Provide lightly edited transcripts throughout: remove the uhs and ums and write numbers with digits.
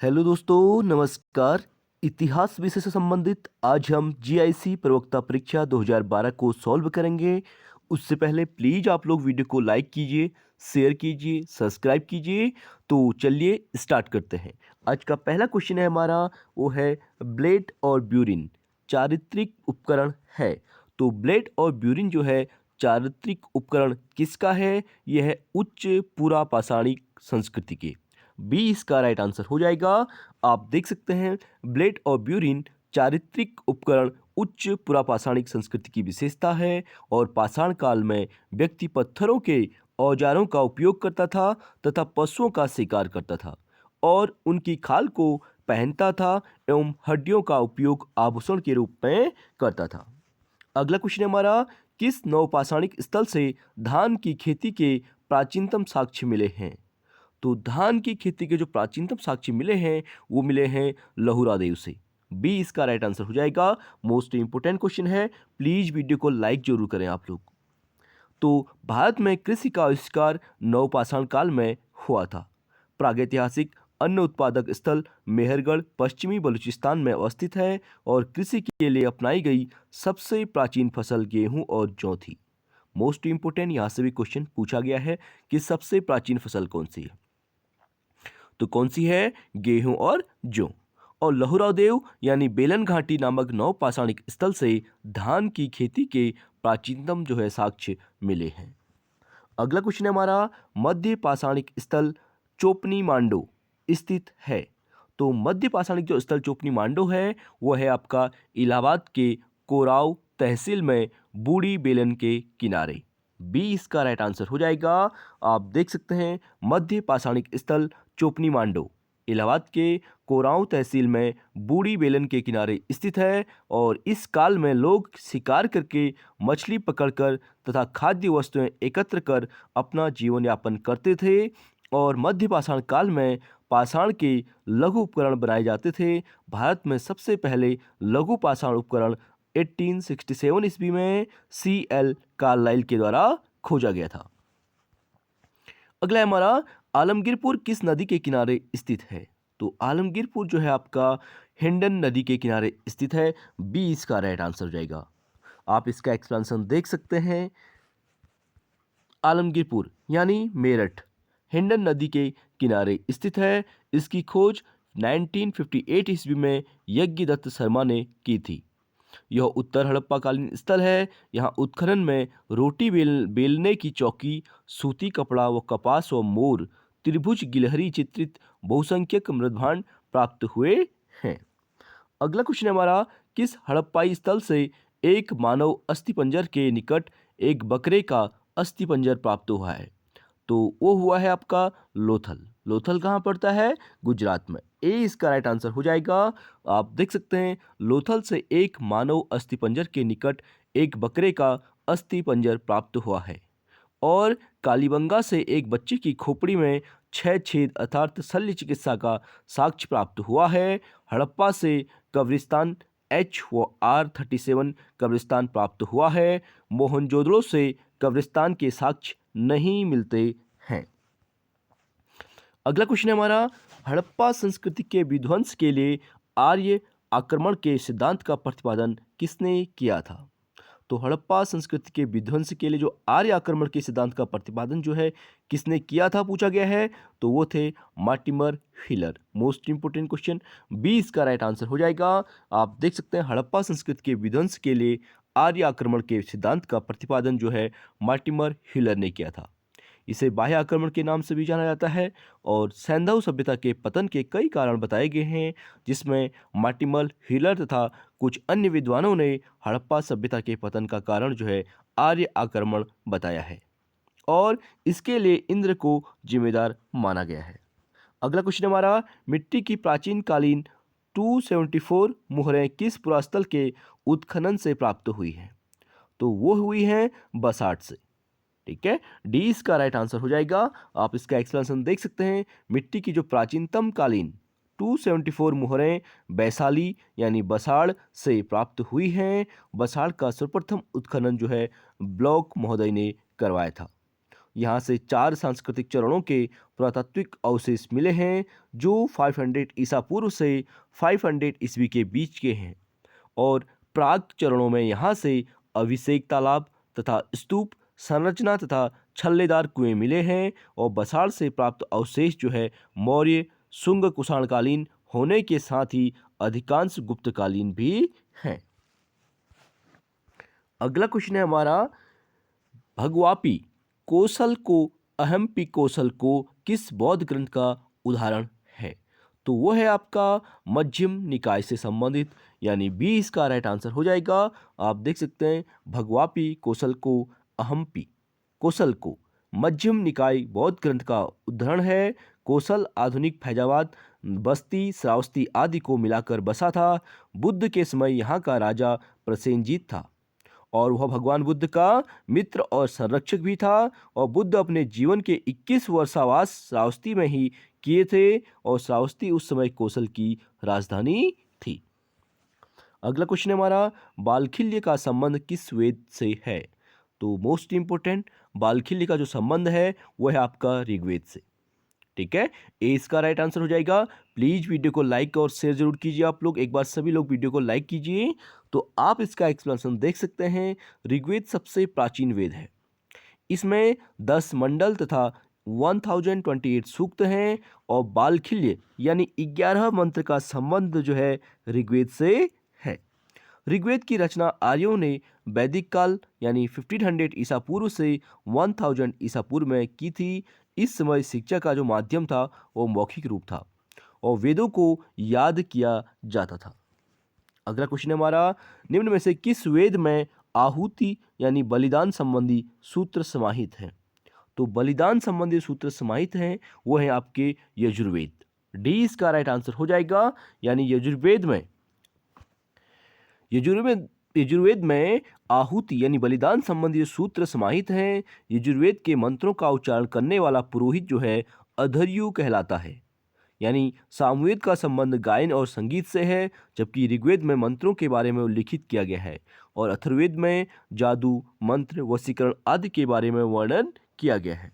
Hello दोस्तों, नमस्कार। इतिहास विषय से संबंधित आज हम जीआईसी प्रवक्ता परीक्षा 2012 को सॉल्व करेंगे। उससे पहले प्लीज आप लोग वीडियो को लाइक कीजिए, शेयर कीजिए, सब्सक्राइब कीजिए। तो चलिए स्टार्ट करते हैं। आज का पहला क्वेश्चन है हमारा, वो है ब्लेड और ब्यूरिन चारित्रिक उपकरण है। तो ब्लेड और ब्यूरिन जो है चारित्रिक उपकरण किसका है? यह है उच्च पुरा पाषाणिक संस्कृति के। बी इसका राइट आंसर हो जाएगा। आप देख सकते हैं ब्लेड और ब्यूरिन चारित्रिक उपकरण उच्च पुरापाषाणिक संस्कृति की विशेषता है और पाषाण काल में व्यक्ति पत्थरों के औजारों का उपयोग करता था तथा पशुओं का शिकार करता था और उनकी खाल को पहनता था एवं हड्डियों का उपयोग आभूषण के रूप में करता था। अगला क्वेश्चन है हमारा, किस नवपाषाणिक स्थल से धान की खेती के प्राचीनतम साक्ष्य मिले हैं? तो धान की खेती के जो प्राचीनतम साक्ष्य मिले हैं वो मिले हैं लहुरा देव से। बी इसका राइट आंसर हो जाएगा। मोस्ट इंपोर्टेंट क्वेश्चन है, प्लीज वीडियो को लाइक जरूर करें आप लोग। तो भारत में कृषि का आविष्कार नवपाषाण काल में हुआ था। प्रागैतिहासिक अन्न उत्पादक स्थल मेहरगढ़ पश्चिमी बलूचिस्तान में अवस्थित है और कृषि के लिए अपनाई गई सबसे प्राचीन फसल गेहूं और जौ थी। मोस्ट इंपोर्टेंट यहाँ से भी क्वेश्चन पूछा गया है कि सबसे प्राचीन फसल कौन सी है। तो कौन सी है? गेहूं और जौ। और लहुरा देव यानी बेलन घाटी नामक नवपाषाणिक स्थल से धान की खेती के प्राचीनतम जो है साक्ष्य मिले हैं। अगला क्वेश्चन है हमारा, मध्य पाषाणिक स्थल चोपनी मांडो स्थित है। तो मध्य पाषाणिक जो स्थल चोपनी मांडो है वो है आपका इलाहाबाद के कोराव तहसील में बूढ़ी बेलन के किनारे। बी इसका राइट आंसर हो जाएगा। आप देख सकते हैं मध्य पाषाणिक स्थल चोपनी मांडो इलाहाबाद के कोराव तहसील में बूढ़ी बेलन के किनारे स्थित है और इस काल में लोग शिकार करके मछली पकड़कर तथा खाद्य वस्तुएं एकत्र कर अपना जीवन यापन करते थे और मध्य पाषाण काल में पाषाण के लघु उपकरण बनाए जाते थे। भारत में सबसे पहले लघु पाषाण उपकरण 1867 ईस्वी में C.L. कार्लाइल के द्वारा खोजा गया था। अगला है हमारा, आलमगीरपुर किस नदी के किनारे स्थित है? तो आलमगीरपुर जो है आपका हिंडन नदी के किनारे स्थित है। बी इसका राइट आंसर हो जाएगा। आप इसका एक्सप्लेनेशन देख सकते हैं। आलमगीरपुर यानी मेरठ हिंडन नदी के किनारे स्थित है। इसकी खोज 1958 ईस्वी में यज्ञदत्त शर्मा ने की थी। यह उत्तर हड़प्पा कालीन स्थल है। यहाँ उत्खनन में रोटी बेलने की चौकी, सूती कपड़ा व कपास व मोर, त्रिभुज गिलहरी चित्रित बहुसंख्यक मृदभांड प्राप्त हुए हैं। अगला क्वेश्चन है हमारा, किस हड़प्पाई स्थल से एक मानव अस्थिपंजर के निकट एक बकरे का अस्थिपंजर प्राप्त हुआ है? तो वो हुआ है आपका लोथल। लोथल कहाँ पड़ता है? गुजरात में। ए इसका राइट आंसर हो जाएगा। आप देख सकते हैं लोथल से एक मानव अस्थिपंजर के निकट एक बकरे का अस्थिपंजर प्राप्त हुआ है और कालीबंगा से एक बच्चे की खोपड़ी में 6 छेद अर्थात शल्य चिकित्सा का साक्ष्य प्राप्त हुआ है। हड़प्पा से कब्रिस्तान HR37 कब्रिस्तान प्राप्त हुआ है। मोहनजोदड़ो से कब्रिस्तान के साक्ष्य नहीं मिलते हैं। अगला क्वेश्चन है हमारा, हड़प्पा संस्कृति के विध्वंस के लिए आर्य आक्रमण के सिद्धांत का प्रतिपादन किसने किया था? तो हड़प्पा संस्कृति के विध्वंस के लिए जो आर्य आक्रमण के सिद्धांत का प्रतिपादन जो है किसने किया था पूछा गया है, तो वो थे Mortimer Wheeler. Most important question, B इसका राइट आंसर हो जाएगा। आप देख सकते हैं हड़प्पा संस्कृति के विध्वंस के लिए आर्य आक्रमण के सिद्धांत का प्रतिपादन जो है मार्टिमर हिलर ने किया था। इसे बाह्य आक्रमण के नाम से भी जाना जाता है और सैंधव सभ्यता के पतन के कई कारण बताए गए हैं, जिसमें मार्टिमर हिलर तथा कुछ अन्य विद्वानों ने हड़प्पा सभ्यता के पतन का कारण जो है आर्य आक्रमण बताया है और इसके लिए इंद्र को जिम्मेदार माना गया है। अगला क्वेश्चन हमारा, मिट्टी की प्राचीन कालीन 274 मुहरें किस पुरास्थल के उत्खनन से प्राप्त हुई हैं? तो वो हुई हैं बसाठ से। ठीक है, डी इसका राइट आंसर हो जाएगा। आप इसका एक्सप्लेनेशन देख सकते हैं। मिट्टी की जो प्राचीनतम कालीन 274 मुहरें वैशाली यानी बसाड़ से प्राप्त हुई हैं। बसाड़ का सर्वप्रथम उत्खनन जो है ब्लॉक महोदय ने करवाया था। यहाँ से 4 सांस्कृतिक चरणों के पुरातात्विक अवशेष मिले हैं जो 500 ईसा पूर्व से 500 ईस्वी के बीच के हैं। और प्राग चरणों में यहाँ से अभिषेक तालाब तथा स्तूप संरचना तथा छल्लेदार कुएं मिले हैं। और बसाड़ से प्राप्त अवशेष जो है मौर्य शुंग कुषाणकालीन होने के साथ ही अधिकांश गुप्तकालीन भी हैं। अगला क्वेश्चन है हमारा, भगवापी कौशल को अहम्पी कौशल को किस बौद्ध ग्रंथ का उदाहरण है? तो वो है आपका मध्यम निकाय से संबंधित, यानी बी इसका राइट आंसर हो जाएगा। आप देख सकते हैं भगवापी कौशल को अहम्पी कौशल को मध्यम निकाय बौद्ध ग्रंथ का उदाहरण है। कौशल आधुनिक फैजाबाद, बस्ती, श्रावस्ती आदि को मिलाकर बसा था। बुद्ध के समय यहाँ का राजा प्रसेनजीत था और वह भगवान बुद्ध का मित्र और संरक्षक भी था। और बुद्ध अपने जीवन के 21 वर्षावास श्रावस्ती में ही किए थे और श्रावस्ती उस समय कौशल की राजधानी थी। अगला क्वेश्चन है हमारा, बालखिल्य का संबंध किस वेद से है? तो मोस्ट इंपोर्टेंट, बालखिल्य का जो संबंध है वह है आपका ऋग्वेद से। ठीक है, ए इसका राइट आंसर हो जाएगा। प्लीज वीडियो को लाइक और शेयर जरूर कीजिए। आप लोग एक बार सभी लोग वीडियो को लाइक कीजिए तो आप इसका एक्सप्लेनेशन देख सकते हैं। ऋग्वेद सबसे प्राचीन वेद है। इसमें 10 मंडल तथा 1028 सूक्त हैं और बालखिल्य यानी 11 मंत्र का संबंध जो है ऋग्वेद से है। ऋग्वेद की रचना आर्यों ने वैदिक काल यानी 1500 ईसा पूर्व से 1000 ईसा पूर्व में की थी। इस समय शिक्षा का जो माध्यम था वो मौखिक रूप था और वेदों को याद किया जाता था। अगला क्वेश्चन है हमारा, निम्न में से किस वेद में आहुति यानी बलिदान संबंधी सूत्र समाहित हैं? तो बलिदान संबंधी सूत्र समाहित हैं वो है आपके यजुर्वेद। डी इसका राइट आंसर हो जाएगा, यानी यजुर्वेद में आहुति यानी बलिदान संबंधी सूत्र समाहित हैं। यजुर्वेद के मंत्रों का उच्चारण करने वाला पुरोहित जो है अधर्यु कहलाता है। यानी सामवेद का संबंध गायन और संगीत से है, जबकि ऋग्वेद में मंत्रों के बारे में उल्लिखित किया गया है और अथर्ववेद में जादू, मंत्र, वशीकरण आदि के बारे में वर्णन किया गया है।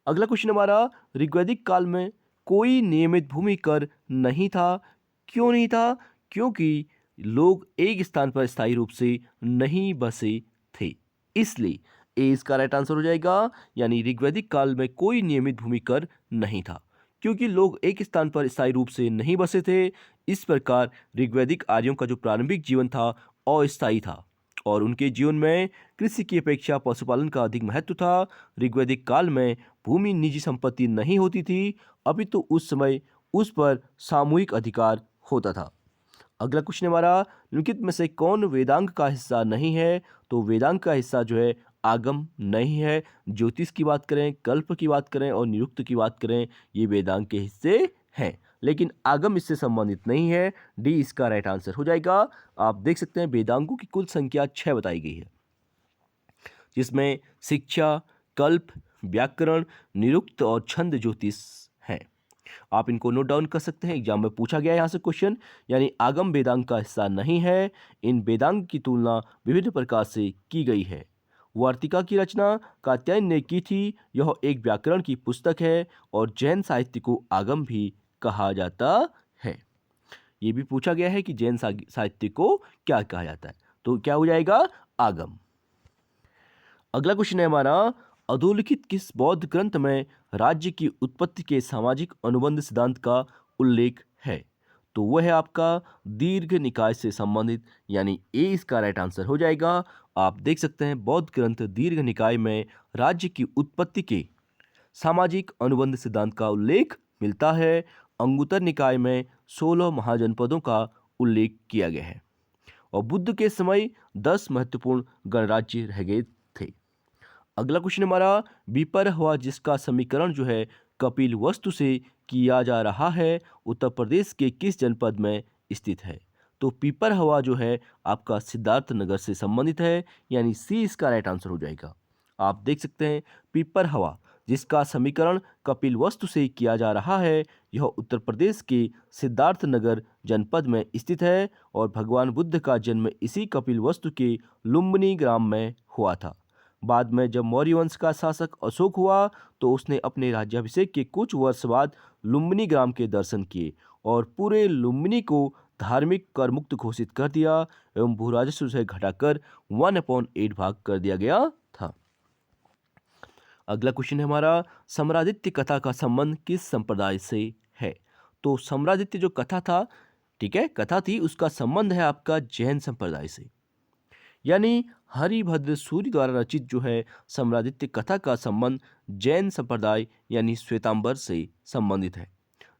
अगला क्वेश्चन हमारा, ऋग्वैदिक काल में कोई नियमित भूमि कर नहीं था। क्यों नहीं था? क्योंकि लोग एक स्थान पर स्थायी रूप से नहीं बसे थे, इसलिए ए इसका राइट आंसर हो जाएगा। यानी ऋग्वैदिक काल में कोई नियमित भूमि कर नहीं था क्योंकि लोग एक स्थान पर स्थायी रूप से नहीं बसे थे। इस प्रकार ऋग्वैदिक आर्यों का जो प्रारंभिक जीवन था अस्थायी था और उनके जीवन में कृषि की अपेक्षा पशुपालन का अधिक महत्व था। ऋग्वैदिक काल में भूमि निजी संपत्ति नहीं होती थी, अभी तो उस समय उस पर सामूहिक अधिकार होता था। अगला क्वेश्चन हमारा, निम्नलिखित में से कौन वेदांग का हिस्सा नहीं है? तो वेदांग का हिस्सा जो है आगम नहीं है। ज्योतिष की बात करें, कल्प की बात करें और निरुक्त की बात करें, ये वेदांग के हिस्से हैं, लेकिन आगम इससे संबंधित नहीं है। डी इसका राइट आंसर हो जाएगा। आप देख सकते हैं वेदांगों की कुल संख्या 6 बताई गई है, जिसमें शिक्षा, कल्प, व्याकरण, निरुक्त और छंद ज्योतिष हैं। आप इनको नोट डाउन कर सकते हैं, एग्जाम में पूछा गया है यहाँ से क्वेश्चन। यानी आगम वेदांग का हिस्सा नहीं है। इन वेदांग की तुलना विभिन्न प्रकार से की गई है। वार्तिका की रचना कात्यायन ने की थी। यह एक व्याकरण की पुस्तक है और जैन साहित्य को आगम भी कहा जाता है। ये भी पूछा गया है कि जैन साहित्य को क्या कहा जाता है, तो क्या हो जाएगा? आगम। अगला क्वेश्चन है हमारा, अधोलिखित किस बौद्ध ग्रंथ में राज्य की उत्पत्ति के सामाजिक अनुबंध सिद्धांत का उल्लेख है? तो वह है आपका दीर्घ निकाय से संबंधित, यानी ए इसका राइट आंसर हो जाएगा। आप देख सकते हैं बौद्ध ग्रंथ दीर्घ निकाय में राज्य की उत्पत्ति के सामाजिक अनुबंध सिद्धांत का उल्लेख मिलता है। अंगुत्तर निकाय में 16 महाजनपदों का उल्लेख किया गया है और बुद्ध के समय 10 महत्वपूर्ण गणराज्य रह गए थे। अगला क्वेश्चन हमारा, विपर्हवा जिसका समीकरण जो है कपिल वस्तु से किया जा रहा है, उत्तर प्रदेश के किस जनपद में स्थित है? तो पिपरहवा जो है आपका सिद्धार्थ नगर से संबंधित है, यानी सी इसका राइट आंसर हो जाएगा। आप देख सकते हैं पिपरहवा जिसका समीकरण कपिल वस्तु से किया जा रहा है, यह उत्तर प्रदेश के सिद्धार्थ नगर जनपद में स्थित है और भगवान बुद्ध का जन्म इसी कपिल वस्तु के लुम्बिनी ग्राम में हुआ था। बाद में जब मौर्य वंश का शासक अशोक हुआ तो उसने अपने राज्याभिषेक के कुछ वर्ष बाद लुम्बिनी ग्राम के दर्शन किए और पूरे लुम्बिनी को धार्मिक कर मुक्त घोषित कर दिया एवं भू राजस्व से घटाकर 1/8 भाग कर दिया गया था। अगला क्वेश्चन है हमारा, सम्रादित्य कथा का संबंध किस संप्रदाय से है? तो सम्रादित्य जो कथा था, ठीक है, कथा थी, उसका संबंध है आपका जैन संप्रदाय से। यानी हरिभद्र सूरि द्वारा रचित जो है सम्रादित्य कथा का संबंध जैन संप्रदाय यानी श्वेतांबर से संबंधित है।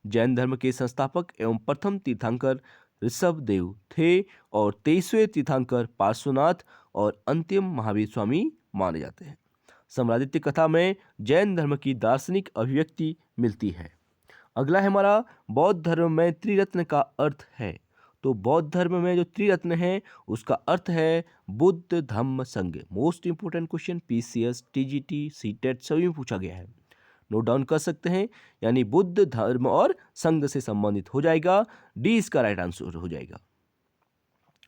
जैन धर्म के संस्थापक एवं प्रथम तीर्थंकर ऋषभ देव थे और 23वें तीर्थंकर पार्श्वनाथ और अंतिम महावीर स्वामी माने जाते हैं। सम्रादित्य कथा में जैन धर्म की दार्शनिक अभिव्यक्ति मिलती है। अगला है हमारा, बौद्ध धर्म में त्रिरत्न का अर्थ है। तो बौद्ध धर्म में जो त्रिरत्न है उसका अर्थ है बुद्ध धम्म संघ। Most important question PCS, TGT, CTET सभी में पूछा गया है, नोट डाउन कर सकते हैं। यानी बुद्ध धर्म और संघ से संबंधित हो जाएगा, डी इसका राइट आंसर हो जाएगा।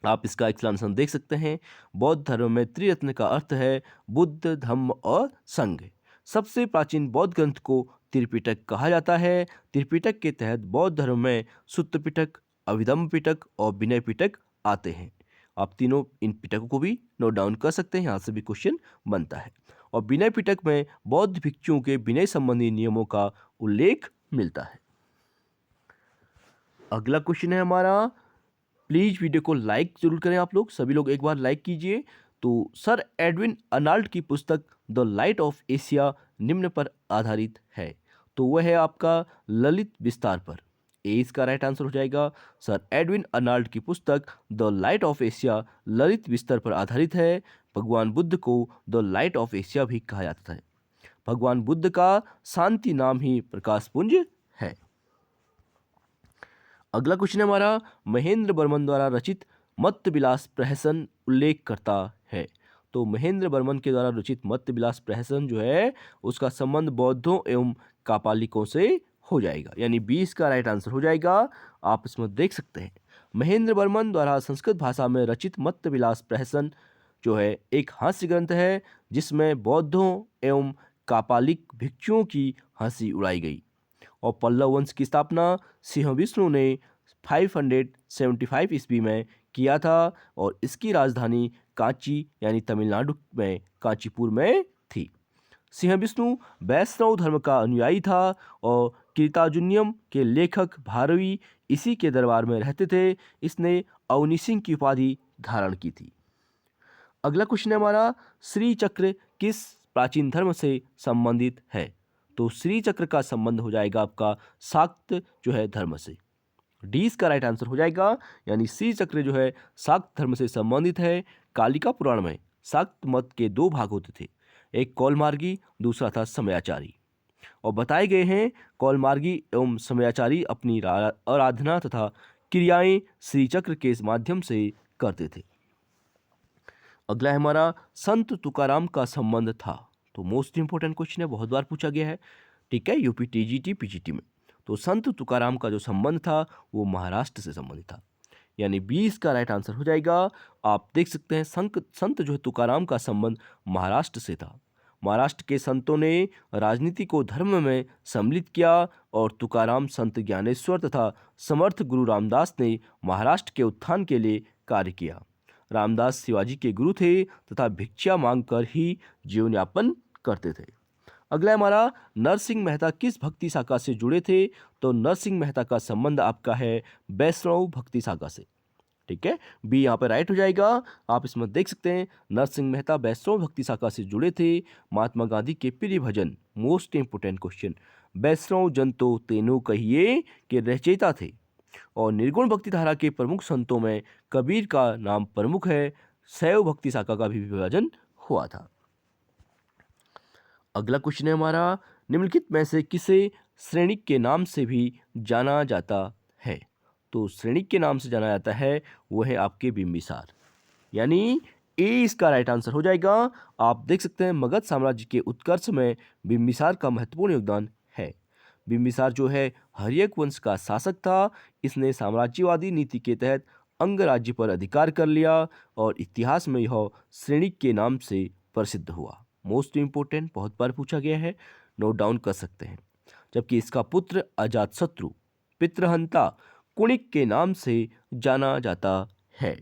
आप इसका एक्सप्लेनेशन देख सकते हैं। बौद्ध धर्म में त्रिरत्न का अर्थ है बुद्ध धम्म और संघ। सबसे प्राचीन बौद्ध ग्रंथ को त्रिपिटक कहा जाता है। त्रिपिटक के तहत बौद्ध धर्म में सुत्त पिटक, अभिधम्म पिटक और विनय पिटक आते हैं। आप तीनों इन पिटकों को भी नोट डाउन कर सकते हैं, यहाँ से भी क्वेश्चन बनता है। और विनय पिटक में बौद्ध भिक्षुओं के विनय संबंधी नियमों का उल्लेख मिलता है। अगला क्वेश्चन है हमारा, प्लीज वीडियो को लाइक जरूर करें आप लोग, सभी लोग एक बार लाइक कीजिए। तो सर एडविन अर्नाल्ड की पुस्तक द लाइट ऑफ एशिया निम्न पर आधारित है। तो वह है आपका ललित विस्तार पर, ए इसका राइट आंसर हो जाएगा। सर एडविन अर्नाल्ड की पुस्तक the light of Asia Lalit विस्तार पर आधारित है। भगवान बुद्ध को द लाइट ऑफ एशिया भी कहा जाता है। भगवान बुद्ध का शांति नाम ही प्रकाश पुंज है। अगला क्वेश्चन है हमारा, महेंद्र वर्मन द्वारा रचित मत्त विलास प्रहसन उल्लेख करता है। तो महेंद्र वर्मन के द्वारा रचित मत्त विलास प्रहसन जो है उसका संबंध बौद्धों एवं कापालिकों से हो जाएगा, यानी 20 का राइट आंसर हो जाएगा। आप इसमें देख सकते हैं महेंद्र वर्मन द्वारा संस्कृत भाषा में रचित मत्त विलास प्रहसन जो है एक हास्य ग्रंथ है जिसमें बौद्धों एवं कापालिक भिक्षुओं की हंसी उड़ाई गई। और पल्लव वंश की स्थापना सिंह विष्णु ने 575 ईस्वी में किया था और इसकी राजधानी कांची यानी तमिलनाडु में कांचीपुर में थी। सिंह विष्णु वैष्णव धर्म का अनुयायी था और कीर्ताजुनियम के लेखक भारवी इसी के दरबार में रहते थे। इसने अवनी सिंह की उपाधि धारण की थी। अगला क्वेश्चन है हमारा, श्री चक्र किस प्राचीन धर्म से संबंधित है? तो श्री चक्र का संबंध हो जाएगा आपका शाक्त जो है धर्म से, डी इसका राइट आंसर हो जाएगा। यानी श्री चक्र जो है शाक्त धर्म से संबंधित है। कालिका पुराण में शाक्त मत के 2 भाग होते थे, एक कौलमार्गी, दूसरा था समयाचारी। और बताए गए हैं कौलमार्गी एवं समयाचारी अपनी आराधना तथा क्रियाएं श्री चक्र के माध्यम से करते थे। अगला है हमारा, संत तुकाराम का संबंध था। तो मोस्ट इंपोर्टेंट क्वेश्चन है, बहुत बार पूछा गया है, ठीक है, यूपी टीजीटी पीजीटी में। तो संत तुकाराम का जो संबंध था वो महाराष्ट्र से संबंधित था, यानी 20 का राइट आंसर हो जाएगा। आप देख सकते हैं संत जो है तुकाराम का संबंध महाराष्ट्र से था। महाराष्ट्र के संतों ने राजनीति को धर्म में सम्मिलित किया और तुकाराम, संत ज्ञानेश्वर तथा समर्थ गुरु रामदास ने महाराष्ट्र के उत्थान के लिए कार्य किया। रामदास शिवाजी के गुरु थे तथा भिक्षा मांगकर ही जीवन यापन करते थे। अगला हमारा, नरसिंह मेहता किस भक्ति शाखा से जुड़े थे? तो नरसिंह मेहता का संबंध आपका है वैष्णव भक्ति शाखा से, ठीक है, बी यहाँ पे राइट हो जाएगा। आप इसमें देख सकते हैं नरसिंह मेहता वैष्णव भक्ति शाखा से जुड़े थे। महात्मा गांधी के प्रिय भजन, मोस्ट इंपोर्टेंट क्वेश्चन, वैष्णव जन तो तेनो कहिए के रचयिता थे। और निर्गुण भक्ति धारा के प्रमुख संतों में कबीर का नाम प्रमुख है। शैव भक्ति शाखा का भी विभाजन हुआ था। अगला क्वेश्चन है हमारा, निम्नलिखित में से किसे श्रेणिक के नाम से भी जाना जाता है? तो श्रेणिक के नाम से जाना जाता है वो है आपके बिंबिसार, यानी ए इसका राइट आंसर हो जाएगा। आप देख सकते हैं मगध साम्राज्य के उत्कर्ष में बिंबिसार का महत्वपूर्ण योगदान है। बिंबिसार जो है हर्यक वंश का शासक था। इसने साम्राज्यवादी नीति के तहत अंग राज्य पर अधिकार कर लिया और इतिहास में यह श्रेणिक के नाम से प्रसिद्ध हुआ। मोस्ट इम्पोर्टेंट, बहुत बार पूछा गया है, नोट डाउन कर सकते हैं। जबकि इसका पुत्र अजातशत्रु पितृहंता कुणिक के नाम से जाना जाता है।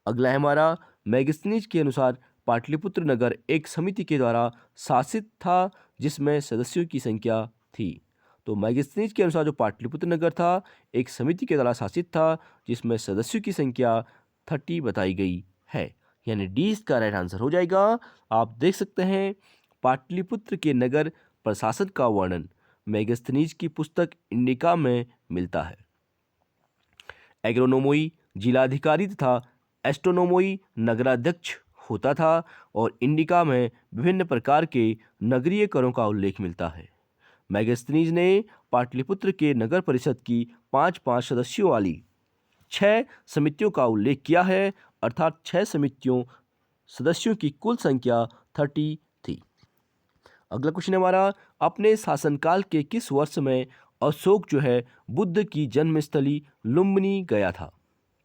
अगला है हमारा, मैगस्थनीज के अनुसार पाटलिपुत्र नगर एक समिति के द्वारा शासित था जिसमें सदस्यों की संख्या थी। तो मैगस्थनीज के अनुसार जो पाटलिपुत्र नगर था एक समिति के द्वारा शासित था जिसमें सदस्यों की संख्या 30 बताई गई है, यानी डी इसका राइट आंसर हो जाएगा। आप देख सकते हैं पाटलिपुत्र के नगर प्रशासन का वर्णन मैगस्थनीज की पुस्तक इंडिका में मिलता है। एग्रोनोमोई जिलाधिकारी तथा एस्ट्रोनोमोई नगराध्यक्ष होता था और इंडिका में विभिन्न प्रकार के नगरीय करों का उल्लेख मिलता है। मैगस्थनीज ने पाटलिपुत्र के नगर परिषद की 5-5 सदस्यों वाली 6 समितियों का उल्लेख किया है, अर्थात 6 समितियों सदस्यों की कुल संख्या 30 थी। अगला क्वेश्चन है हमारा, अपने शासनकाल के किस वर्ष में अशोक जो है बुद्ध की जन्मस्थली लुम्बिनी गया था?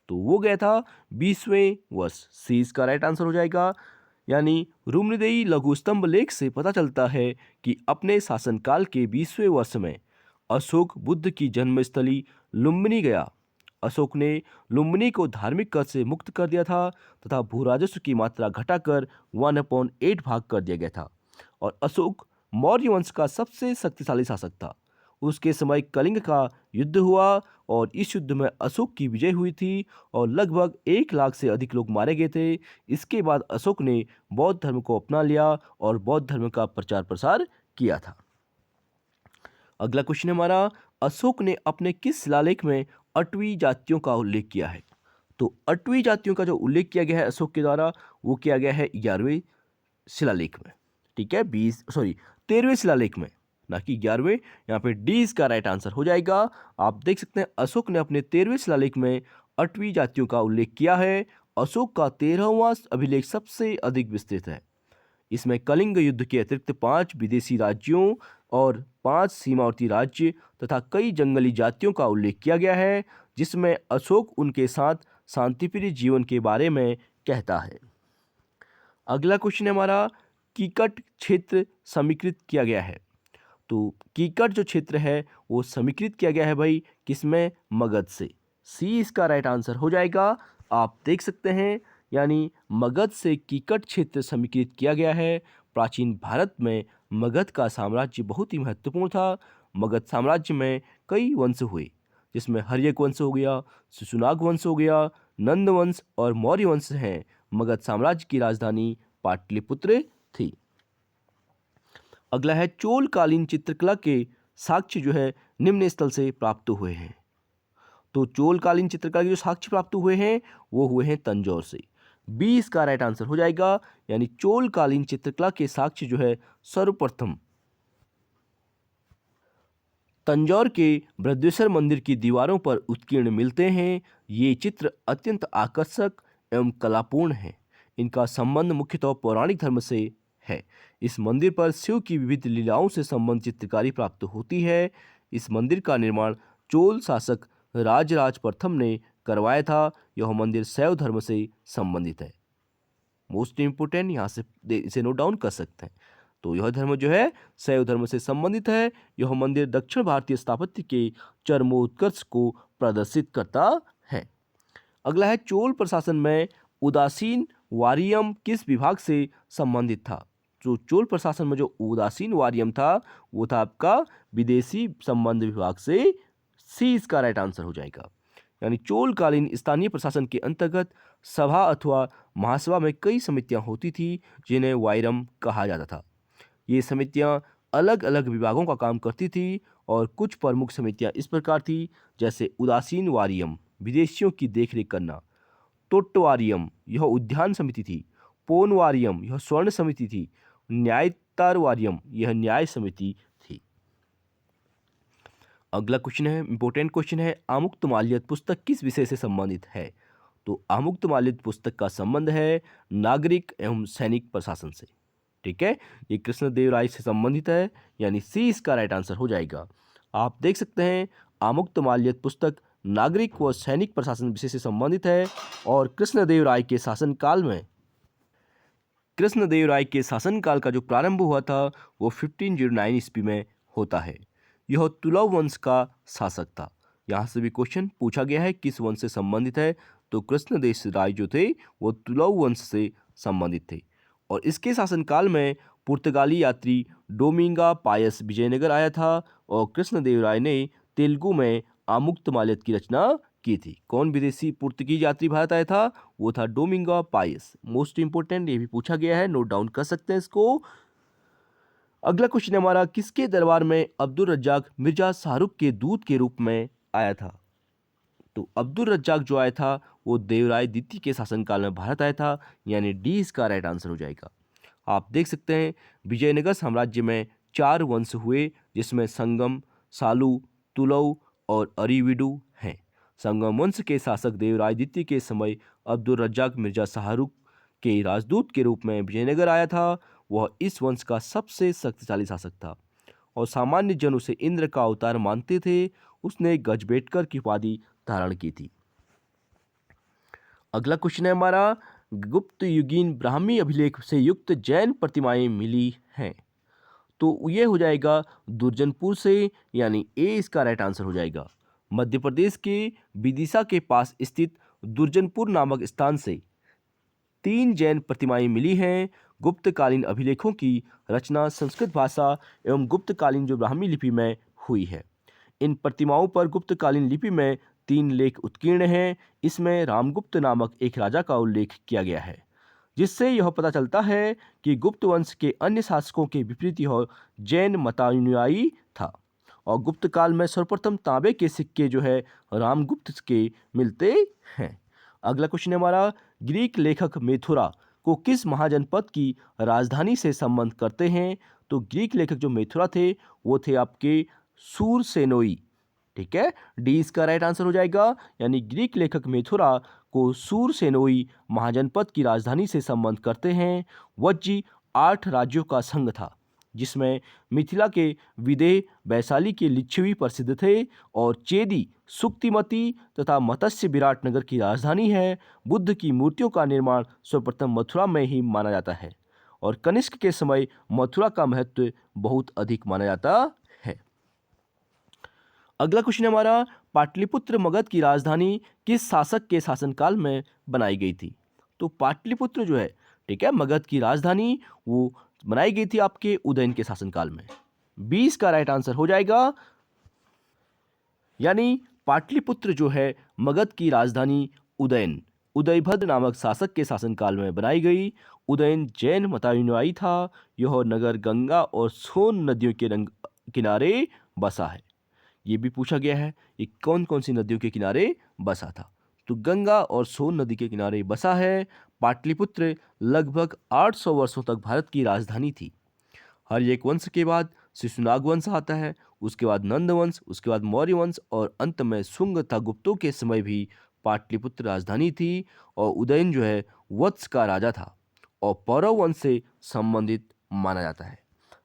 तो वो गया था 20वें वर्ष। सी इसका राइट आंसर हो जाएगा। यानी रुम्नदेई लघु स्तंभ लेख से पता चलता है कि अपने शासनकाल के 20वें वर्ष में अशोक बुद्ध की जन्मस्थली लुम्बिनी गया। अशोक ने लुम्बिनी को धार्मिक कर से मुक्त कर दिया था तथा भूराजस्व की मात्रा घटाकर 1/8 भाग कर दिया गया था। और अशोक मौर्य वंश का सबसे शक्तिशाली शासक था। उसके समय कलिंग का युद्ध हुआ और इस युद्ध में अशोक की विजय हुई थी और लगभग 1 लाख से अधिक लोग मारे गए थे। इसके बाद अशोक ने बौद्ध धर्म को अपना लिया और बौद्ध धर्म का प्रचार प्रसार किया था। अगला क्वेश्चन है हमारा, अशोक ने अपने किस शिलालेख में 8वीं जातियों का उल्लेख किया है? तो 8वीं जातियों का जो उल्लेख किया गया है अशोक के द्वारा वो किया गया है 11वें शिलालेख में। ठीक है, 13वें शिलालेख में, ना कि 11वें। यहाँ पे डी इसका राइट आंसर हो जाएगा। आप देख सकते हैं अशोक ने अपने 13वें शिलालेख में 8वीं जातियों का उल्लेख किया है। अशोक का 13वां अभिलेख सबसे अधिक विस्तृत है। इसमें कलिंग युद्ध के अतिरिक्त 5 विदेशी राज्यों और 5 सीमावर्ती राज्य तथा कई जंगली जातियों का उल्लेख किया गया है, जिसमें अशोक उनके साथ शांतिप्रिय जीवन के बारे में कहता है। अगला क्वेश्चन है हमारा, कीकट क्षेत्र समीकृत किया गया है। तो कीकट जो क्षेत्र है वो समीकृत किया गया है भाई किसमें? मगध से। सी इसका राइट आंसर हो जाएगा। आप देख सकते हैं यानी मगध से कीकट क्षेत्र समीकृत किया गया है। प्राचीन भारत में मगध का साम्राज्य बहुत ही महत्वपूर्ण था। मगध साम्राज्य में कई वंश हुए, जिसमें हर्यक वंश हो गया, शिशुनाग वंश हो गया, नंद वंश और मौर्य वंश हैं। मगध साम्राज्य की राजधानी पाटलिपुत्र थी। अगला है, चोलकालीन चित्रकला के साक्ष्य जो है निम्न स्थल से प्राप्त हुए हैं। तो चोलकालीन चित्रकला के जो साक्ष्य प्राप्त हुए हैं वो हुए हैं तंजौर से। 20 का राइट आंसर हो जाएगा। यानी चोलकालीन चित्रकला के साक्ष्य जो है सर्वप्रथम तंजौर के बृहदेश्वर मंदिर की दीवारों पर उत्कीर्ण मिलते हैं। ये चित्र अत्यंत आकर्षक एवं कलापूर्ण हैं। इनका संबंध मुख्यतः पौराणिक धर्म से है। इस मंदिर पर शिव की विविध लीलाओं से संबंधित चित्रकारी प्राप्त होती है। इस मंदिर का निर्माण चोल शासक राजराज प्रथम ने करवाया था। यह मंदिर शैव धर्म से संबंधित है। मोस्ट इम्पोर्टेंट, यहाँ से इसे नोट डाउन कर सकते हैं। तो यह धर्म जो है शैव धर्म से संबंधित है। यह मंदिर दक्षिण भारतीय स्थापत्य के चरमोत्कर्ष को प्रदर्शित करता है। अगला है, चोल प्रशासन में उदासीन वारियम किस विभाग से संबंधित था? जो चोल प्रशासन में जो उदासीन वारियम था वो था आपका विदेशी संबंध विभाग से। सी इसका राइट आंसर हो जाएगा। यानी चोलकालीन स्थानीय प्रशासन के अंतर्गत सभा अथवा महासभा में कई समितियां होती थी जिन्हें वायरम कहा जाता था। ये समितियां अलग अलग विभागों का काम करती थी और कुछ प्रमुख समितियां इस प्रकार थी, जैसे उदासीन वारियम विदेशियों की देखरेख करना, टोट्टवारियम यह उद्यान समिति थी, पोनवारियम यह स्वर्ण समिति थी, न्यायतारवारियम यह न्याय समिति थी। अगला क्वेश्चन है, इंपॉर्टेंट क्वेश्चन है, आमुक्तमाल्यद पुस्तक किस विषय से संबंधित है? तो आमुक्तमाल्यद पुस्तक का संबंध है नागरिक एवं सैनिक प्रशासन से। ठीक है, ये कृष्णदेवराय से संबंधित है। यानी सी इसका राइट आंसर हो जाएगा। आप देख सकते हैं आमुक्तमाल्यद पुस्तक नागरिक व सैनिक प्रशासन विषय से संबंधित है और कृष्णदेवराय के शासनकाल में कृष्णदेवराय के शासनकाल का जो प्रारंभ हुआ था वो 1509 ईस्वी में होता है। यह तुलव वंश का शासक था। यहाँ से भी क्वेश्चन पूछा गया है किस वंश से संबंधित है, तो कृष्णदेवराय जो थे वो तुलव वंश से संबंधित थे। और इसके शासनकाल में पुर्तगाली यात्री डोमिंगा पायस विजयनगर आया था और कृष्णदेवराय ने तेलुगु में आमुक्तमाल्यद की रचना की थी। कौन विदेशी पुर्तगीज यात्री भारत आया था? वो था डोमिंगा पायस। मोस्ट इंपोर्टेंट, ये भी पूछा गया है, नोट डाउन कर सकते हैं इसको। अगला क्वेश्चन हमारा, किसके दरबार में अब्दुल रज्जाक मिर्जा शाहरुख के दूत के रूप में आया था? तो अब्दुल रज्जाक जो आया था वो देवराय द्वितीय के शासनकाल में भारत आया था, यानी डी इसका राइट आंसर हो जाएगा। आप देख सकते हैं विजयनगर साम्राज्य में 4 वंश हुए, जिसमें संगम, सालू, तुलव और अरिविडु हैं। संगम वंश के शासक देवराय द्वितीय के समय अब्दुल रज्जाक मिर्जा शाहरुख के राजदूत के रूप में विजयनगर आया था। वह इस वंश का सबसे शक्तिशाली शासक था और सामान्य जन उसे इंद्र का अवतार मानते थे। उसने गजबेटकर की उपाधि धारण की थी। अगला क्वेश्चन है हमारा, गुप्त युगीन ब्राह्मी अभिलेख से युक्त जैन प्रतिमाएं मिली हैं? तो ये हो जाएगा दुर्जनपुर से, यानी ए इसका राइट आंसर हो जाएगा। मध्य प्रदेश के विदिशा के पास स्थित दुर्जनपुर नामक स्थान से 3 जैन प्रतिमाएं मिली हैं। गुप्तकालीन अभिलेखों की रचना संस्कृत भाषा एवं गुप्तकालीन जो ब्राह्मी लिपि में हुई है। इन प्रतिमाओं पर गुप्तकालीन लिपि में 3 लेख उत्कीर्ण हैं। इसमें रामगुप्त नामक एक राजा का उल्लेख किया गया है, जिससे यह पता चलता है कि गुप्त वंश के अन्य शासकों के विपरीत यह जैन मतानुयायी था। और गुप्त काल में सर्वप्रथम तांबे के सिक्के जो है रामगुप्त के मिलते हैं। अगला क्वेश्चन है हमारा, ग्रीक लेखक मेथुरा को किस महाजनपद की राजधानी से संबंध करते हैं? तो ग्रीक लेखक जो मेथुरा थे वो थे आपके सूरसेनोई। ठीक है, डी इसका राइट आंसर हो जाएगा, यानी ग्रीक लेखक मेथुरा को सूरसेनोई महाजनपद की राजधानी से संबंध करते हैं। वज्जी 8 राज्यों का संघ था, जिसमें मिथिला के विदेह, वैशाली के लिच्छवी प्रसिद्ध थे और चेदी सुक्तिमती तथा मत्स्य विराटनगर की राजधानी है। बुद्ध की मूर्तियों का निर्माण सर्वप्रथम मथुरा में ही माना जाता है और कनिष्क के समय मथुरा का महत्व बहुत अधिक माना जाता है। अगला क्वेश्चन हमारा, पाटलिपुत्र मगध की राजधानी किस शासक के शासनकाल में बनाई गई थी? तो पाटलिपुत्र जो है, ठीक है, मगध की राजधानी वो बनाई गई थी आपके उदयन के शासनकाल में। 20 का राइट आंसर हो जाएगा, यानी पाटलिपुत्र जो है मगध की राजधानी उदयन उदयभद्र नामक शासक के शासनकाल में बनाई गई। उदयन जैन मतानुयायी था। यह नगर गंगा और सोन नदियों के किनारे बसा है। ये भी पूछा गया है ये कौन कौन सी नदियों के किनारे बसा था? तो गंगा और सोन नदी के किनारे बसा है। पाटलिपुत्र लगभग 800 वर्षों तक भारत की राजधानी थी। हर एक वंश के बाद शिशुनाग वंश आता है, उसके बाद नंद वंश, उसके बाद मौर्य वंश और अंत में शुंग तथा गुप्तों के समय भी पाटलिपुत्र राजधानी थी। और उदयन जो है वत्स का राजा था और पौरव वंश से संबंधित माना जाता है।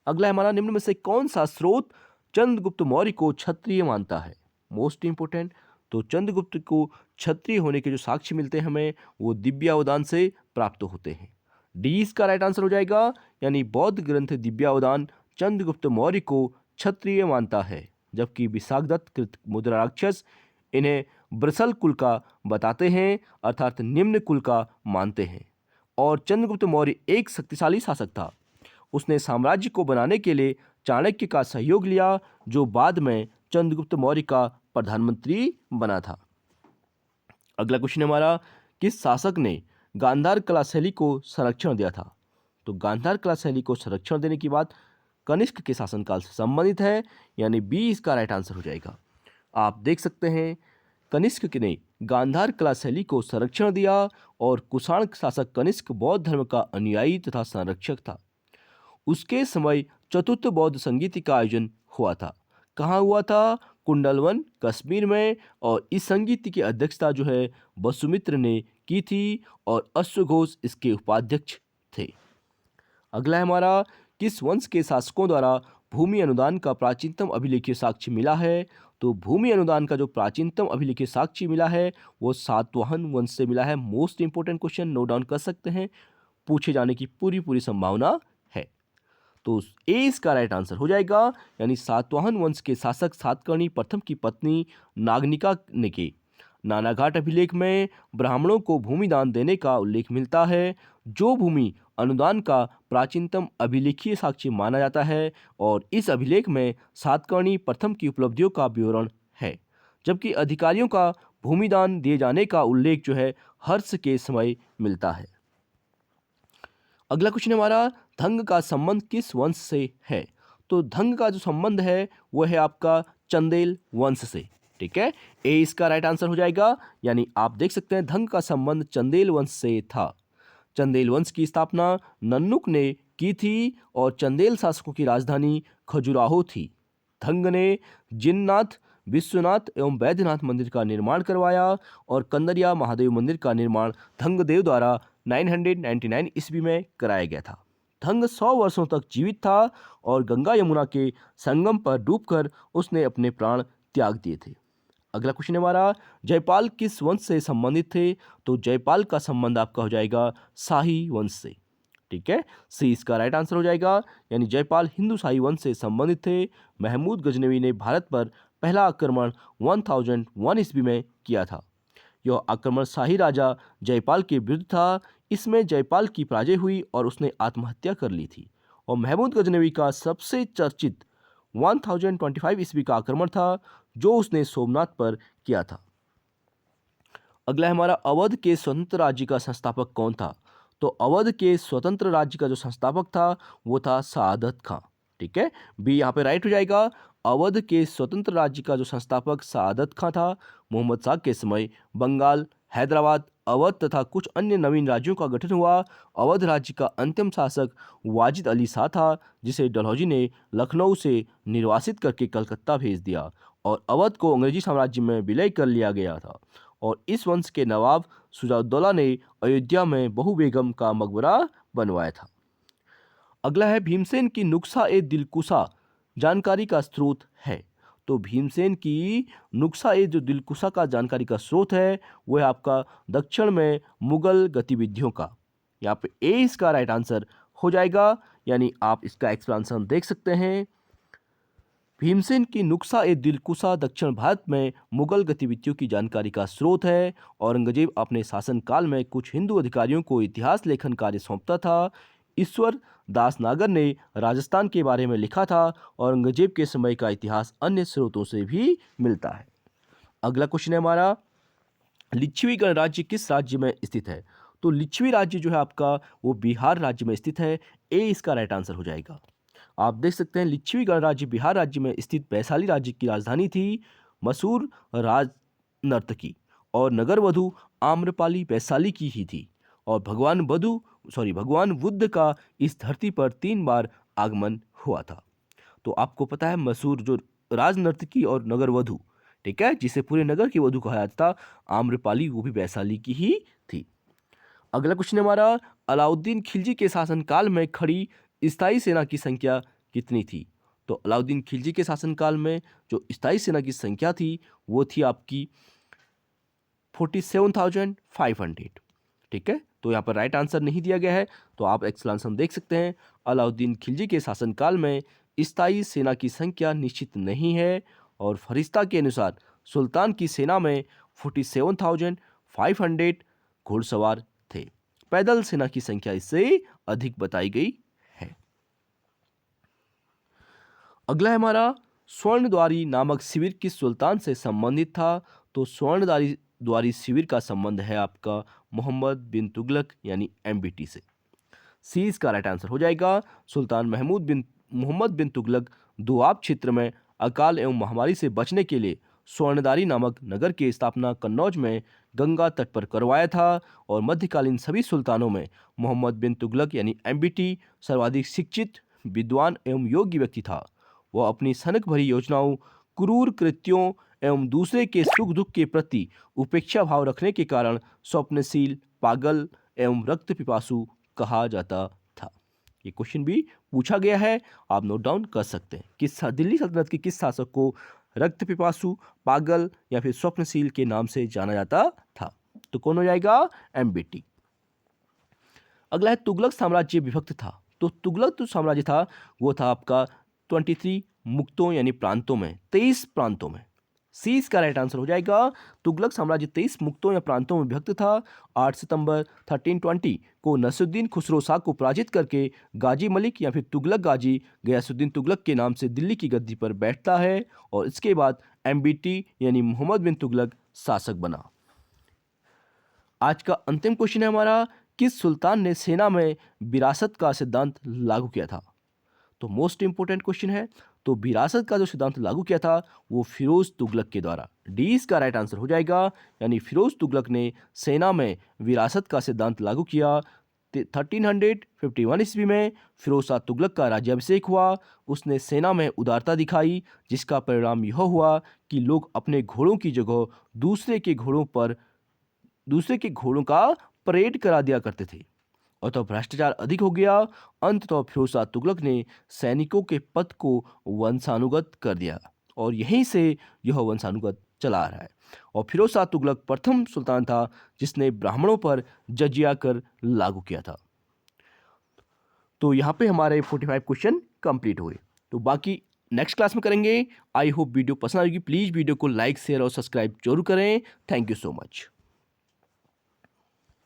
अगला हमारा, निम्न में से कौन सा स्रोत चंद्रगुप्त मौर्य को क्षत्रिय मानता है? मोस्ट इंपोर्टेंट, तो चंद्रगुप्त को क्षत्रिय होने के जो साक्ष्य मिलते हैं हमें वो दिव्यावदान से प्राप्त होते हैं। डी इसका राइट आंसर हो जाएगा, यानी बौद्ध ग्रंथ दिव्यावदान चंद्रगुप्त मौर्य को क्षत्रिय मानता है, जबकि विशाखदत्त कृत मुद्राराक्षस इन्हें ब्रसल कुल का बताते हैं, अर्थात निम्न कुल का मानते हैं। और चंद्रगुप्त मौर्य एक शक्तिशाली शासक था। उसने साम्राज्य को बनाने के लिए चाणक्य का सहयोग लिया, जो बाद में चंद्रगुप्त मौर्य का प्रधानमंत्री बना था। अगला क्वेश्चन हमारा, किस शासक ने गांधार कला शैली को संरक्षण दिया था? तो गांधार कला शैली को संरक्षण देने की बात कनिष्क के शासनकाल से संबंधित है, यानी बी इसका राइट आंसर हो जाएगा। आप देख सकते हैं कनिष्क ने गांधार कला शैली को संरक्षण दिया और कुषाण शासक कनिष्क बौद्ध धर्म का अनुयायी तथा संरक्षक था। उसके समय चतुर्थ बौद्ध संगीत का आयोजन हुआ था। कहाँ हुआ था? कुंडलवन, कश्मीर में। और इस संगीत की अध्यक्षता जो है वसुमित्र ने की थी और अश्वघोष इसके उपाध्यक्ष थे। अगला है हमारा, किस वंश के शासकों द्वारा भूमि अनुदान का प्राचीनतम अभिलेखीय साक्ष्य मिला है? तो भूमि अनुदान का जो प्राचीनतम अभिलेखीय साक्ष्य मिला है वो सातवाहन वंश से मिला है। Most important question, note down कर सकते हैं। पूछे जाने की पूरी संभावना है। तो ए इसका राइट आंसर हो जाएगा, यानी सातवाहन वंश के शासक सातकर्णी प्रथम की पत्नी नागनिका ने के नानाघाट अभिलेख में ब्राह्मणों को भूमि दान देने का उल्लेख मिलता है, जो भूमि अनुदान का प्राचीनतम अभिलेखीय साक्ष्य माना जाता है, और इस अभिलेख में सातकर्णी प्रथम की उपलब्धियों का विवरण है, जबकि अधिकारियों का भूमि दान दिए जाने का उल्लेख जो है हर्ष के समय मिलता है। अगला क्वेश्चन हमारा, धंग का संबंध किस वंश से है? तो धंग का जो संबंध है वह है आपका चंदेल वंश से। ठीक है, ए इसका राइट आंसर हो जाएगा, यानी आप देख सकते हैं धंग का संबंध चंदेल वंश से था। चंदेल वंश की स्थापना नन्नुक ने की थी और चंदेल शासकों की राजधानी खजुराहो थी। धंग ने जिननाथ, विश्वनाथ एवं वैद्यनाथ मंदिर का निर्माण करवाया और कंदरिया महादेव मंदिर का निर्माण धंगदेव द्वारा 999 ईस्वी में कराया गया था। धंग 100 वर्षों तक जीवित था और गंगा यमुना के संगम पर डूबकर उसने अपने प्राण त्याग दिए थे। अगला क्वेश्चन हमारा, जयपाल किस वंश से संबंधित थे? तो जयपाल का संबंध आपका हो जाएगा शाही वंश से। ठीक है, सी इसका राइट आंसर हो जाएगा, यानी जयपाल हिंदू शाही वंश से संबंधित थे। महमूद गजनवी ने भारत पर पहला आक्रमण 1001 ईस्वी में किया था। यह आक्रमण शाही राजा जयपाल के विरुद्ध था। इसमें जयपाल की पराजय हुई और उसने आत्महत्या कर ली थी। और महमूद गजनवी का सबसे चर्चित 1025 ईस्वी का आक्रमण था, जो उसने सोमनाथ पर किया था। अगला है हमारा, अवध के स्वतंत्र राज्य का संस्थापक कौन था? तो अवध के स्वतंत्र राज्य का जो संस्थापक था वो था सादत खां। ठीक है, बी यहाँ पे राइट हो जाएगा। अवध के स्वतंत्र राज्य का जो संस्थापक सादत खां था। मोहम्मद शाह के समय बंगाल, हैदराबाद, अवध तथा कुछ अन्य नवीन राज्यों का गठन हुआ। अवध राज्य का अंतिम शासक वाजिद अली शाह था, जिसे डलहौजी ने लखनऊ से निर्वासित करके कलकत्ता भेज दिया और अवध को अंग्रेजी साम्राज्य में विलय कर लिया गया था। और इस वंश के नवाब शुजाउद्दौला ने अयोध्या में बहु बेगम का मकबरा बनवाया था। अगला है, भीमसेन की नुस्खा ए दिलकुशा जानकारी का स्रोत है। तो भीमसेन की नुस्खा ए जो दिलकुशा का जानकारी का स्रोत है वो है आपका दक्षिण में मुगल गतिविधियों का। यहाँ पे ए इसका राइट आंसर हो जाएगा, यानी आप इसका एक्सप्लेनेशन देख सकते हैं। भीमसेन की नुस्खा ए दिलकुशा दक्षिण भारत में मुगल गतिविधियों की जानकारी का स्रोत है। औरंगजेब अपने शासनकाल में कुछ हिंदू अधिकारियों को इतिहास लेखन कार्य सौंपता था। ईश्वर दास नागर ने राजस्थान के बारे में लिखा था। औरंगजेब के समय का इतिहास अन्य स्रोतों से भी मिलता है। अगला क्वेश्चन है हमारा, लिच्छवी गणराज्य किस राज्य में स्थित है? तो लिच्छवी राज्य जो है आपका वो बिहार राज्य में स्थित है। ए इसका राइट आंसर हो जाएगा। आप देख सकते हैं लिच्छवी गणराज्य बिहार राज्य में स्थित वैशाली राज्य की राजधानी थी। मशहूर राज नर्तकी और नगरवधु आम्रपाली वैशाली की ही थी। और भगवान बुद्ध का इस धरती पर 3 बार आगमन हुआ था। तो आपको पता है मशहूर जो राज नर्तकी और नगरवधु, ठीक है, जिसे पूरे नगर की वधु कहा जाता था, आम्रपाली, वो भी वैशाली की ही थी। अगला क्वेश्चन हमारा, अलाउद्दीन खिलजी के शासनकाल में खड़ी स्थायी सेना की संख्या कितनी थी? तो अलाउद्दीन खिलजी के शासनकाल में जो स्थायी सेना की संख्या थी वो थी आपकी 47,500। ठीक है, तो यहाँ पर राइट आंसर नहीं दिया गया है, तो आप एक्सप्लेनेशन देख सकते हैं। अलाउद्दीन खिलजी के शासनकाल में स्थायी सेना की संख्या निश्चित नहीं है और फरिश्ता के अनुसार सुल्तान की सेना में 47,500 घुड़सवार थे। पैदल सेना की संख्या इससे अधिक बताई गई है। अगला है हमारा, स्वर्णद्वारी नामक शिविर किस सुल्तान से संबंधित था? तो स्वर्णद्वारी शिविर का संबंध है आपका मोहम्मद बिन तुगलक यानी एमबीटी से। सी इसका राइट आंसर हो जाएगा। सुल्तान मोहम्मद बिन तुगलक दोआब क्षेत्र में अकाल एवं महामारी से बचने के लिए स्वर्णदारी नामक नगर की स्थापना कन्नौज में गंगा तट पर करवाया था। और मध्यकालीन सभी सुल्तानों में मोहम्मद बिन तुगलक यानी एमबीटी सर्वाधिक शिक्षित, विद्वान एवं योग्य व्यक्ति था। वह अपनी सनक भरी योजनाओं, क्रूर कृत्यों एवं दूसरे के सुख दुख के प्रति उपेक्षा भाव रखने के कारण स्वप्नशील, पागल एवं रक्त पिपासु कहा जाता था। ये क्वेश्चन भी पूछा गया है, आप नोट डाउन कर सकते हैं। दिल्ली सल्तनत के किस शासक को रक्त पिपासु, पागल या फिर स्वप्नशील के नाम से जाना जाता था? तो कौन हो जाएगा? एमबीटी। अगला है तुगलक साम्राज्य विभक्त था। तो तुगलक जो साम्राज्य था वो था आपका 23 मुक्तों यानी प्रांतों में, 23 प्रांतों में। सी इसका राइट आंसर हो जाएगा। तुगलक साम्राज्य 23 मुक्तों या प्रांतों में विभक्त था। 8 सितंबर 1320 को नसरुद्दीन खुसरो शाह को पराजित करके गाजी मलिक या फिर तुगलक गाजी गयासुद्दीन तुगलक के नाम से दिल्ली की गद्दी पर बैठता है और इसके बाद MBT यानी मोहम्मद बिन तुगलक शासक बना। आज का अंतिम क्वेश्चन है हमारा, किस सुल्तान ने सेना में विरासत का सिद्धांत लागू किया था? तो मोस्ट इंपोर्टेंट क्वेश्चन है। तो विरासत का जो सिद्धांत लागू किया था वो फिरोज तुगलक के द्वारा। डी इसका राइट आंसर हो जाएगा, यानी फिरोज तुगलक ने सेना में विरासत का सिद्धांत लागू किया। 1351 ईस्वी में फिरोज शाह तुगलक का राज्याभिषेक हुआ। उसने सेना में उदारता दिखाई, जिसका परिणाम यह हुआ कि लोग अपने घोड़ों की जगह दूसरे के घोड़ों का परेड करा दिया करते थे और तो भ्रष्टाचार अधिक हो गया। अंततः फिरोज शाह तुगलक ने सैनिकों के पद को वंशानुगत कर दिया और यहीं से यह वंशानुगत चला आ रहा है। और फिरोज शाह तुगलक प्रथम सुल्तान था जिसने ब्राह्मणों पर जजिया कर लागू किया था। तो यहाँ पे हमारे 45 क्वेश्चन कंप्लीट हुए। तो बाकी नेक्स्ट क्लास में करेंगे। आई होप वीडियो पसंद आएगी। प्लीज़ वीडियो को लाइक शेयर और सब्सक्राइब जरूर करें। Thank you so much.